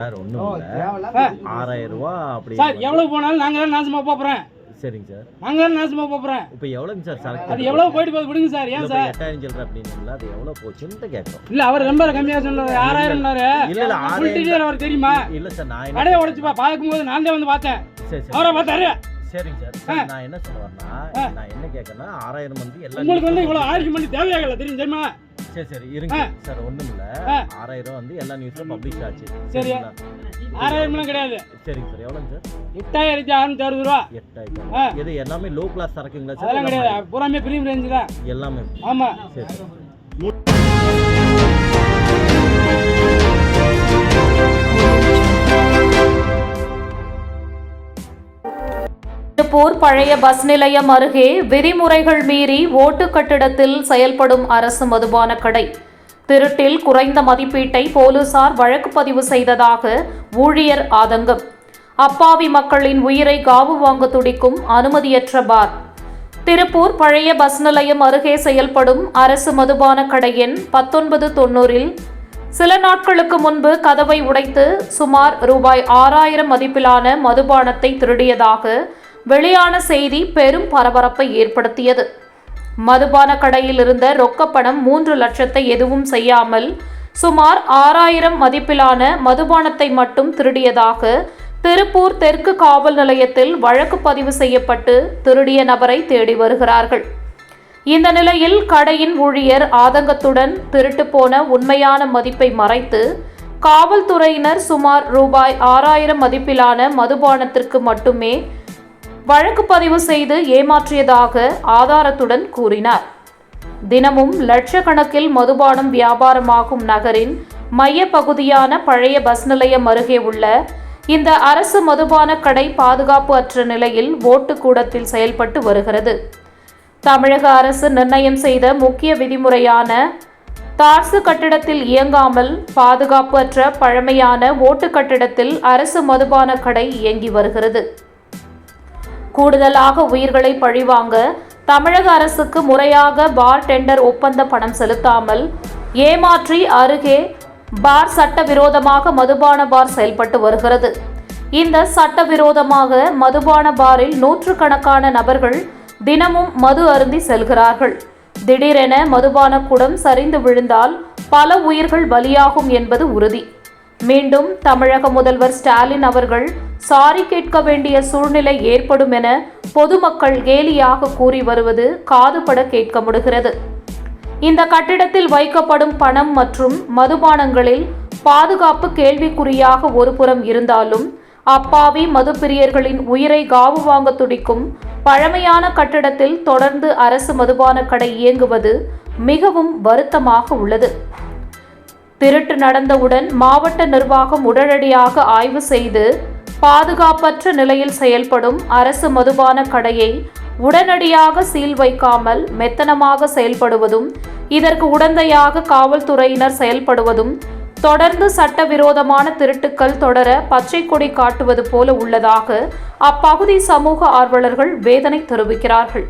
Sir ஒன்றும் இல்லை, 6000 ரூபா அப்படி சார். எவ்வளவு போனாலும் நாங்க தான் நாசமா போறோம். சரிங்க சார், நாங்க தான் நாசமா போறோம். இப்போ எவ்வளோங்க சார் சரக்கு? அது எவ்வளவு போயிட்டு போகுது விடுங்க சார். ஏன் சார் 8000 சொல்ற அப்படின்னா அது எவ்வளோ போச்சுன்னு கேட்குறோம். இல்ல அவர் ரொம்ப கம்மியா சொன்னாரு, 6000னாரு. இல்ல இல்ல ஃபுல் டீடைல் அவர் தெரியுமா? இல்ல சார், நான் கடையை உடைச்சுப்பா பார்க்கும்போது நான் தான் வந்து பார்த்தேன். சரி சரி அவரை பார்த்தாரு. சரிங்க சார், நான் என்ன சொல்ல வரேன்னா, நான் என்ன கேட்கறேன்னா 6000 வந்து எல்லாம் உங்களுக்கு வந்து இவ்வளவு ஆர்குமெண்ட் தேவையாகல தெரியுமா? சரி சரி இருங்க சார், ஒண்ணும் இல்ல, 6000 வந்து எல்லா நியூஸ்ல பப்ளிஷ் ஆச்சு. சரியா? 6000 கிடையாது. சரிங்க சார், எவ்வளோங்க சார்? 8660 ரூபா. 8000. இது எல்லாமே லோ கிளாஸ் சரக்குங்களா சார்? அதெல்லாம் கிடையாது, பூராமே பிரீமியம் ரேஞ்ச் தான் எல்லாமே. ஆமா. சரி சார். திருப்பூர் பழைய பஸ் நிலையம் அருகே விதிமுறைகள் மீறி ஓட்டு கட்டிடத்தில் செயல்படும் அரசு மதுபான கடை. திருட்டில் குறைந்த மதிப்பீட்டை போலீசார் வழக்கு பதிவு செய்ததாக ஊழியர் ஆதங்கம். அப்பாவி மக்களின் உயிரை காவு வாங்க துடிக்கும் அனுமதியற்ற பார். திருப்பூர் பழைய பஸ் நிலையம் அருகே செயல்படும் அரசு மதுபான கடை எண் 1990 சில நாட்களுக்கு முன்பு கதவை உடைத்து சுமார் ரூபாய் 6000 மதிப்பிலான மதுபானத்தை திருடியதாக வெளியான செய்தி பெரும் பரபரப்பை ஏற்படுத்தியது. மதுபான கடையில் இருந்த ரொக்கப்பணம் 3 லட்சத்தை எதுவும் செய்யாமல் சுமார் 6000 மதிப்பிலான மதுபானத்தை மட்டும் திருடியதாக திருப்பூர் தெற்கு காவல் நிலையத்தில் வழக்கு பதிவு செய்யப்பட்டு திருடிய நபரை தேடி வருகிறார்கள். இந்த நிலையில் கடையின் ஊழியர் ஆதங்கத்துடன் திருட்டு போன உண்மையான மதிப்பை மறைத்து காவல்துறையினர் சுமார் ரூபாய் 6000 மதிப்பிலான மதுபானத்திற்கு மட்டுமே வழக்கு பதிவு செய்து ஏமாற்றியதாக ஆதாரத்துடன் கூறினார். தினமும் லட்சக்கணக்கில் மதுபானம் வியாபாரமாகும் நகரின் மைய பகுதியான பழைய பஸ் நிலையம் அருகே உள்ள இந்த அரசு மதுபான கடை பாதுகாப்பு அற்ற நிலையில் ஓட்டுக்கூடத்தில் செயல்பட்டு வருகிறது. தமிழக அரசு நிர்ணயம் செய்த முக்கிய விதிமுறையான தார்சு கட்டிடத்தில் இயங்காமல் பாதுகாப்பு அற்ற பழமையான ஓட்டு கட்டிடத்தில் அரசு மதுபான கடை இயங்கி வருகிறது. கூடுதலாக உயிர்களை பழிவாங்க தமிழக அரசுக்கு முறையாக பார் டெண்டர் ஒப்பந்த பணம் செலுத்தாமல் ஏமாற்றி அருகே பார் சட்டவிரோதமாக மதுபான பார் செயல்பட்டு வருகிறது. இந்த சட்டவிரோதமாக மதுபான பாரில் நூற்றுக்கணக்கான நபர்கள் தினமும் மது அருந்தி செல்கிறார்கள். திடீரென மதுபான குடம் சரிந்து விழுந்தால் பல உயிர்கள் பலியாகும் என்பது உறுதி. மீண்டும் தமிழக முதல்வர் ஸ்டாலின் அவர்கள் சாரி கேட்க வேண்டிய சூழ்நிலை ஏற்படும் என பொதுமக்கள் கேலியாக கூறி வருவது காதுபட கேட்க முடிகிறது. இந்த கட்டிடத்தில் வைக்கப்படும் பணம் மற்றும் மதுபானங்களில் பாதுகாப்பு கேள்விக்குறியாக ஒருபுறம் இருந்தாலும் அப்பாவி மதுப்பிரியர்களின் உயிரை காவு வாங்க துடிக்கும் பழமையான கட்டிடத்தில் தொடர்ந்து அரசு மதுபான கடை இயங்குவது மிகவும் வருத்தமாக உள்ளது. திருட்டு நடந்தவுடன் மாவட்ட நிர்வாகம் உடனடியாக ஆய்வு செய்து பாதுகாப்பற்ற நிலையில் செயல்படும் அரசு மதுபான கடையை உடனடியாக சீல் வைக்காமல் மெத்தனமாக செயல்படுவதும் இதற்கு உடந்தையாக காவல்துறையினர் செயல்படுவதும் தொடர்ந்து சட்டவிரோதமான திருட்டுக்கள் தொடர பச்சை கொடி காட்டுவது போல உள்ளதாக அப்பகுதி சமூக ஆர்வலர்கள் வேதனை தெரிவிக்கிறார்கள்.